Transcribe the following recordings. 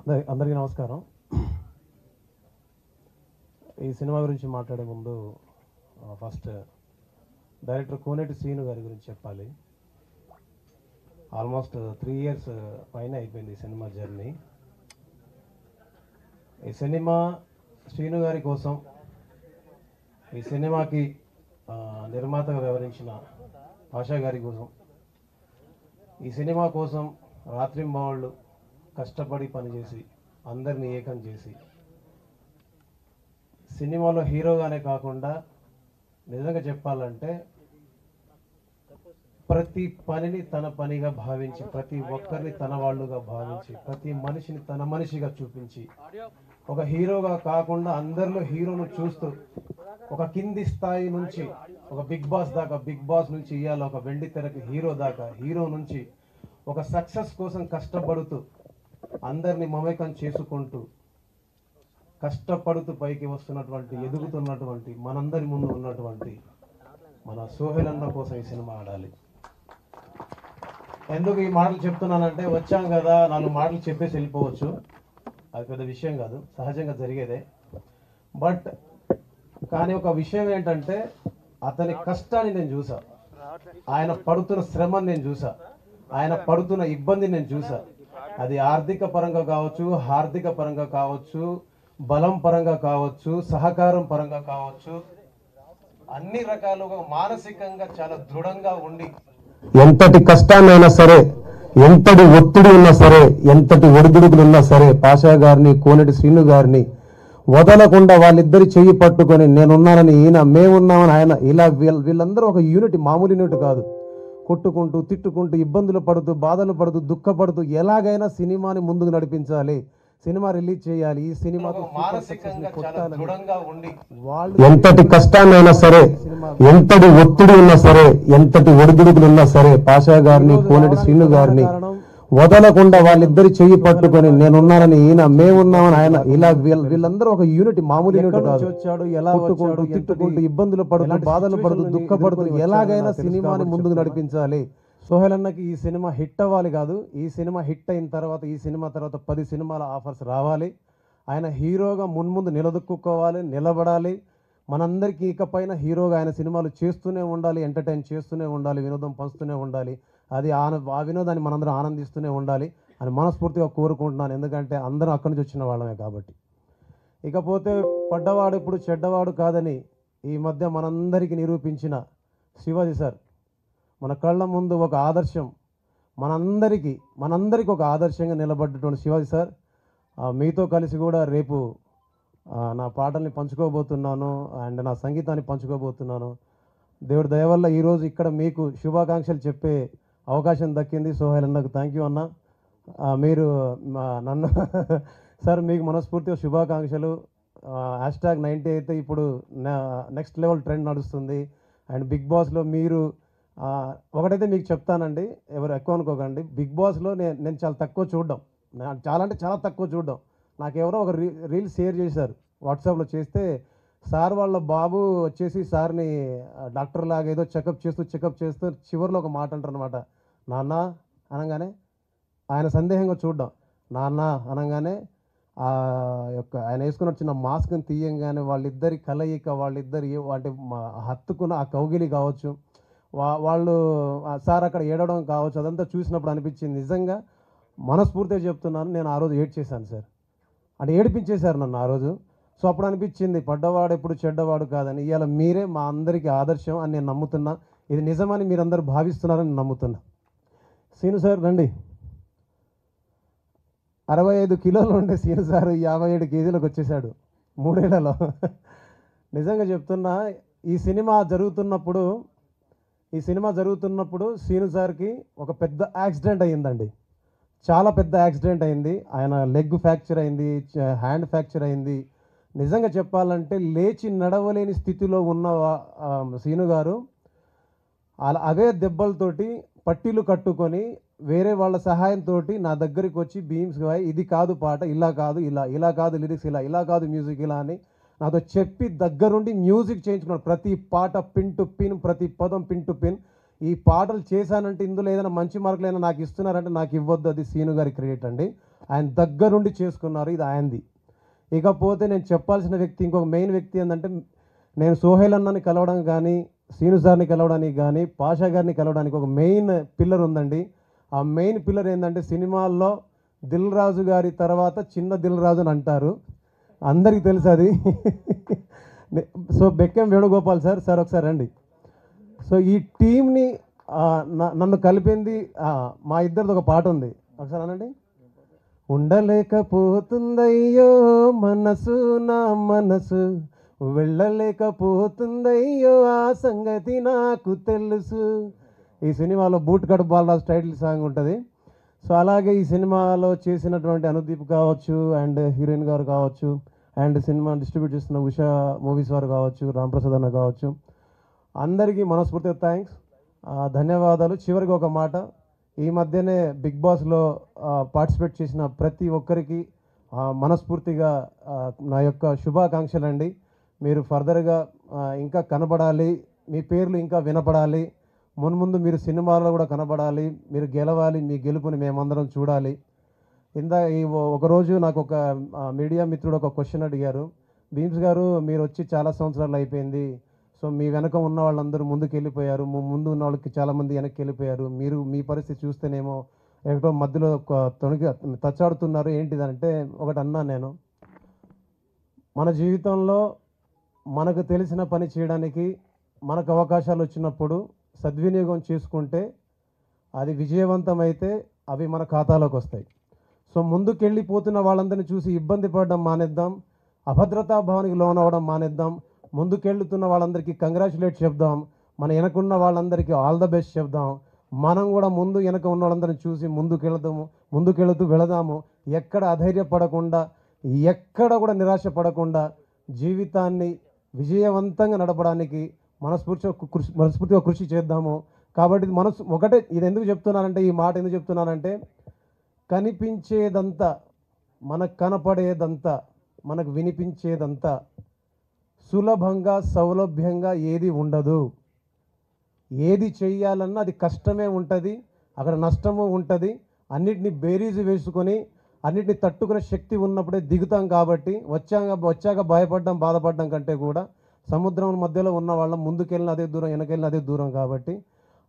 అందరికీ నమస్కారం. ఈ సినిమా గురించి మాట్లాడే ముందు ఫస్ట్ డైరెక్టర్ కోనేటి శ్రీను గారి గురించి చెప్పాలి. ఆల్మోస్ట్ 3 years పైన అయిపోయింది ఈ సినిమా జర్నీ. ఈ సినిమా శ్రీను గారి కోసం, ఈ సినిమాకి నిర్మాతగా వ్యవహరించిన ఆశా గారి కోసం, ఈ సినిమా కోసం రాత్రింబవళ్ళు కష్టపడి పనిచేసి అందరినీ ఏకం చేసి సినిమాలో హీరోగానే కాకుండా నిజంగా చెప్పాలంటే ప్రతి పనిని తన పనిగా భావించి, ప్రతి ఒక్కరిని తన వాళ్ళుగా భావించి, ప్రతి మనిషిని తన మనిషిగా చూపించి, ఒక హీరోగా కాకుండా అందరిలో హీరోను చూస్తూ ఒక కింది స్థాయి నుంచి ఒక బిగ్ బాస్ దాకా, బిగ్ బాస్ నుంచి ఇవాళ ఒక వెండి తెరకి హీరో దాకా, హీరో నుంచి ఒక సక్సెస్ కోసం కష్టపడుతూ అందరినీ మమేకం చేసుకుంటూ కష్టపడుతూ పైకి వస్తున్నటువంటి, ఎదుగుతున్నటువంటి, మనందరి ముందు ఉన్నటువంటి మన సోహెల్ అన్న కోసం ఈ సినిమా ఆడాలి. ఎందుకు ఈ మాటలు చెప్తున్నానంటే, వచ్చాం కదా 4 మాటలు చెప్పేసి వెళ్ళిపోవచ్చు, అది పెద్ద విషయం కాదు, సహజంగా జరిగేదే. బట్ కానీ ఒక విషయం ఏంటంటే, అతని కష్టాన్ని నేను చూసా, ఆయన పడుతున్న శ్రమని నేను చూసా, ఆయన పడుతున్న ఇబ్బందిని నేను చూసా. అది ఆర్థిక పరంగా కావచ్చు, హార్దిక పరంగా కావచ్చు, బలం పరంగా కావచ్చు, సహకారం పరంగా కావచ్చు, అన్ని రకాలుగా మానసికంగా చాలా దృఢంగా ఉండి ఎంతటి కష్టాన్నైనా సరే, ఎంతటి ఒత్తిడి ఉన్నా సరే, ఎంతటి ఒడిదుడుకులు ఉన్నా సరే, పాషా గారిని, కోనేటి శ్రీను గారిని వదలకుండా వాళ్ళిద్దరి చెయ్యి పట్టుకొని నేనున్నానని ఈయన, మేమున్నామని ఆయన, ఇలా వీళ్ళందరూ ఒక యూనిట్, మామూలు యూనిట్ కాదు. కొట్టుకుంటూ, తిట్టుకుంటూ, ఇబ్బందులు పడుతూ, బాధలు పడుతూ, దుఃఖపడుతూ ఎలాగైనా సినిమాని ముందుకు నడిపించాలి, సినిమా రిలీజ్ చేయాలి, ఈ సినిమాకు వాళ్ళు ఎంతటి కష్టాన్నైనా సరే, ఎంతటి ఒత్తిడి ఉన్నా సరే, ఎంతటి ఒడిదుడుకులు ఉన్నా సరే, పాషా గారిని, కోనేటి శ్రీను గారిని వదలకుండా వాళ్ళిద్దరి చెయ్యి పట్టుకొని నేనున్నానని ఈయన, మేమున్నామని ఆయన, ఇలా వీళ్ళందరూ ఒక యూనిట్, మామూలు యూనిట్ కాదు. వచ్చాడు, ఎలా కొట్టుకుంటూ, తిట్టుకుంటూ, ఇబ్బందులు పడుతూ, బాధలు పడుతూ, దుఃఖపడుతూ ఎలాగైనా సినిమాని ముందుకు నడిపించాలి. సోహెల్ అన్నకి ఈ సినిమా హిట్ అవ్వాలి కాదు, ఈ సినిమా హిట్ అయిన తర్వాత, ఈ సినిమా తర్వాత 10 సినిమాల ఆఫర్స్ రావాలి. ఆయన హీరోగా మున్ముందు నిలదొక్కుకోవాలి, నిలబడాలి. మనందరికీ ఇకపైన హీరోగా ఆయన సినిమాలు చేస్తూనే ఉండాలి, ఎంటర్టైన్ చేస్తూనే ఉండాలి, వినోదం పంచుతూనే ఉండాలి. అది ఆ వినోదాన్ని మనందరం ఆనందిస్తూనే ఉండాలి అని మనస్ఫూర్తిగా కోరుకుంటున్నాను. ఎందుకంటే అందరం అక్కడి నుంచి వచ్చిన వాళ్ళమే కాబట్టి. ఇకపోతే పడ్డవాడు ఇప్పుడు చెడ్డవాడు కాదని ఈ మధ్య మనందరికీ నిరూపించిన శివాజీ సార్ మన కళ్ళ ముందు ఒక ఆదర్శం, మనందరికీ ఒక ఆదర్శంగా నిలబడ్డటువంటి శివాజీ సార్, మీతో కలిసి కూడా రేపు నా పాటల్ని పంచుకోబోతున్నాను అండ్ నా సంగీతాన్ని పంచుకోబోతున్నాను. దేవుడి దయ వల్ల ఈరోజు ఇక్కడ మీకు శుభాకాంక్షలు చెప్పే అవకాశం దక్కింది. సోహెల్ అన్నకు థ్యాంక్ యూ అన్న. మీరు నన్ను సార్ మీకు మనస్ఫూర్తిగా శుభాకాంక్షలు. #90 అయితే ఇప్పుడు నెక్స్ట్ లెవెల్ ట్రెండ్ నడుస్తుంది. అండ్ బిగ్ బాస్లో మీరు ఒకటైతే మీకు చెప్తానండి, ఎవరు ఎక్కువ అనుకోకండి, బిగ్ బాస్లో నేను చాలా తక్కువ చూడడం, చాలా అంటే చాలా తక్కువ చూడడం. నాకు ఎవరో ఒక రీల్ షేర్ చేశారు వాట్సాప్లో, చేస్తే సార్ వాళ్ళ బాబు వచ్చేసి సార్ని డాక్టర్ లాగా ఏదో చెకప్ చేస్తూ చివరిలో ఒక మాట అంటారు అనమాట, నాన్న అనగానే ఆయన సందేహంగా చూడడం, నాన్న అనగానే ఆయన వేసుకున్న చిన్న మాస్క్ని తీయంగానే వాళ్ళిద్దరి కలయిక, వాళ్ళిద్దరి అంటే హత్తుకున్న ఆ కౌగిలి కావచ్చు, వాళ్ళు సార్ అక్కడ ఏడవడం కావచ్చు, అదంతా చూసినప్పుడు అనిపించింది నిజంగా మనస్ఫూర్తిగా చెప్తున్నాను, నేను ఆ రోజు ఏడ్చేశాను సార్, అంటే ఏడిపించేశారు నన్ను ఆ రోజు. సో అప్పుడు అనిపించింది పడ్డవాడు ఎప్పుడు చెడ్డవాడు కాదని, ఇవాళ మీరే మా అందరికీ ఆదర్శం అని నేను నమ్ముతున్నా. ఇది నిజమని మీరందరూ భావిస్తున్నారని నమ్ముతున్నా. సీను సార్ రండి. 65 కిలోలు ఉండే సీను సార్ 57 కేజీలకు వచ్చేసాడు 3 ఏళ్లలో. నిజంగా చెప్తున్నా, ఈ సినిమా జరుగుతున్నప్పుడు సీను సార్కి ఒక పెద్ద యాక్సిడెంట్ అయ్యిందండి, చాలా పెద్ద యాక్సిడెంట్ అయింది. ఆయన లెగ్ ఫ్రాక్చర్ అయింది, హ్యాండ్ ఫ్రాక్చర్ అయింది. నిజంగా చెప్పాలంటే లేచి నడవలేని స్థితిలో ఉన్న సీను గారు అవే దెబ్బలతోటి పట్టీలు కట్టుకొని వేరే వాళ్ళ సహాయంతో నా దగ్గరికి వచ్చి బీమ్స్ ఇది కాదు పాట, ఇలా కాదు లిరిక్స్, ఇలా కాదు మ్యూజిక్ ఇలా అని నాతో చెప్పి దగ్గరుండి మ్యూజిక్ చేయించుకున్నాడు. ప్రతి పాట పిన్ టు పిన్, ప్రతి పదం పిన్ టు పిన్. ఈ పాటలు చేశానంటే ఇందులో ఏదైనా మంచి మార్కులు అయినా నాకు ఇస్తున్నారంటే నాకు ఇవ్వద్దు, అది సీను గారి క్రెడిట్ అండి. ఆయన దగ్గరుండి చేసుకున్నారు, ఇది ఆయనది. ఇకపోతే నేను చెప్పాల్సిన వ్యక్తి, ఇంకొక మెయిన్ వ్యక్తి ఏంటంటే, నేను సోహెల్ అన్నని కలవడం కానీ, సీను సార్ని కలవడానికి కానీ, పాషా గారిని కలవడానికి ఒక మెయిన్ పిల్లర్ ఉందండి. ఆ మెయిన్ పిల్లర్ ఏంటంటే, సినిమాల్లో దిల్ రాజు గారి తర్వాత చిన్న దిల్ రాజు అని అంటారు, అందరికీ తెలుసు అది. So Bekkam Venugopal sir, sir ఒకసారి రండి. సో ఈ టీంని నన్ను కలిపింది, మా ఇద్దరిది ఒక పాట ఉంది, ఒకసారి అనండి. ఉండలేకపోతుందయ్యో మనసు, నా మనసు వెళ్ళలేకపోతుందయ్యో, ఆ సంగతి నాకు తెలుసు. ఈ సినిమాలో boot cut Balaraju title song ఉంటుంది. సో అలాగే ఈ సినిమాలో చేసినటువంటి అనుదీప్ కావచ్చు, అండ్ హీరోయిన్ గారు కావచ్చు, అండ్ సినిమా డిస్ట్రిబ్యూట్ చేస్తున్న ఉషా మూవీస్ వారు కావచ్చు, రాంప్రసాద్ అన్న కావచ్చు, అందరికీ మనస్ఫూర్తిగా థ్యాంక్స్, ధన్యవాదాలు. చివరికి ఒక మాట, ఈ మధ్యనే బిగ్ బాస్లో పార్టిసిపేట్ చేసిన ప్రతి ఒక్కరికి మనస్ఫూర్తిగా నా యొక్క శుభాకాంక్షలు అండి. మీరు ఫర్దర్గా ఇంకా కనబడాలి, మీ పేర్లు ఇంకా వినపడాలి, మున్ముందు మీరు సినిమాల్లో కూడా కనబడాలి, మీరు గెలవాలి, మీ గెలుపుని మేమందరం చూడాలి. ఈ ఒకరోజు నాకు ఒక మీడియా మిత్రుడు ఒక క్వశ్చన్ అడిగారు, భీమ్స్ గారు మీరు వచ్చి చాలా సంవత్సరాలు అయిపోయింది, సో మీ వెనక ఉన్న వాళ్ళందరూ ముందుకు వెళ్ళిపోయారు, ముందు ఉన్న వాళ్ళకి చాలామంది వెనక్కి వెళ్ళిపోయారు, మీరు మీ పరిస్థితి చూస్తేనేమో ఎక్కడో మధ్యలో తచ్చాడుతున్నారు ఏంటిదంటే, ఒకటి అన్నా నేను, మన జీవితంలో మనకు తెలిసిన పని చేయడానికి మనకు అవకాశాలు వచ్చినప్పుడు సద్వినియోగం చేసుకుంటే అది విజయవంతమైతే అవి మన ఖాతాలోకి వస్తాయి. సో ముందుకెళ్ళిపోతున్న వాళ్ళందరినీ చూసి ఇబ్బంది పడడం మానేద్దాం, అభద్రతా భావానికి లోనవడం మానేద్దాం, ముందుకెళ్తున్న వాళ్ళందరికీ కంగ్రాచులేట్ చెప్దాం, మన వెనకున్న వాళ్ళందరికీ ఆల్ ద బెస్ట్ చెప్దాం. మనం కూడా ముందు వెనక ఉన్న వాళ్ళందరినీ చూసి ముందుకెళ్తూ వెళదాము. ఎక్కడ అధైర్యపడకుండా, ఎక్కడ కూడా నిరాశ పడకుండా జీవితాన్ని విజయవంతంగా నడపడానికి మనస్ఫూర్తిగా కృషి చేద్దాము. కాబట్టి ఒకటే, ఇది ఎందుకు చెప్తున్నానంటే, ఈ మాట ఎందుకు చెప్తున్నానంటే, కనిపించేదంతా, మనకు కనపడేదంతా, మనకు వినిపించేదంతా సులభంగా సౌలభ్యంగా ఏది ఉండదు. ఏది చెయ్యాలన్నా అది కష్టమే ఉంటుంది, అక్కడ నష్టము ఉంటుంది. అన్నిటిని బేరీజు వేసుకొని అన్నిటిని తట్టుకునే శక్తి ఉన్నప్పుడే దిగుతాం. కాబట్టి వచ్చాక భయపడడం, బాధపడడం కంటే కూడా సముద్రం మధ్యలో ఉన్న వాళ్ళం, ముందుకెళ్ళిన అదే దూరం, వెనకెళ్ళిన అదే దూరం. కాబట్టి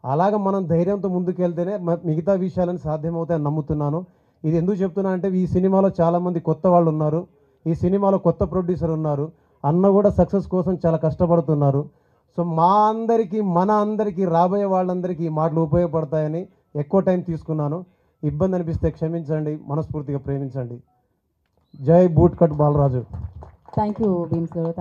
అలాగ మనం ధైర్యంతో ముందుకెళ్తేనే మిగతా విషయాలను సాధ్యమవుతాయని నమ్ముతున్నాను. ఇది ఎందుకు చెప్తున్నా అంటే, ఈ సినిమాలో చాలామంది కొత్త వాళ్ళు ఉన్నారు, ఈ సినిమాలో కొత్త ప్రొడ్యూసర్ ఉన్నారు, అన్న కూడా సక్సెస్ కోసం చాలా కష్టపడుతున్నారు. సో మన అందరికీ రాబోయే వాళ్ళందరికీ ఈ మాటలు ఉపయోగపడతాయని ఎక్కువ టైం తీసుకున్నాను. ఇబ్బంది అనిపిస్తే క్షమించండి, మనస్ఫూర్తిగా ప్రేమించండి. జై boot cut Balaraju. Thank you Bheems గారు.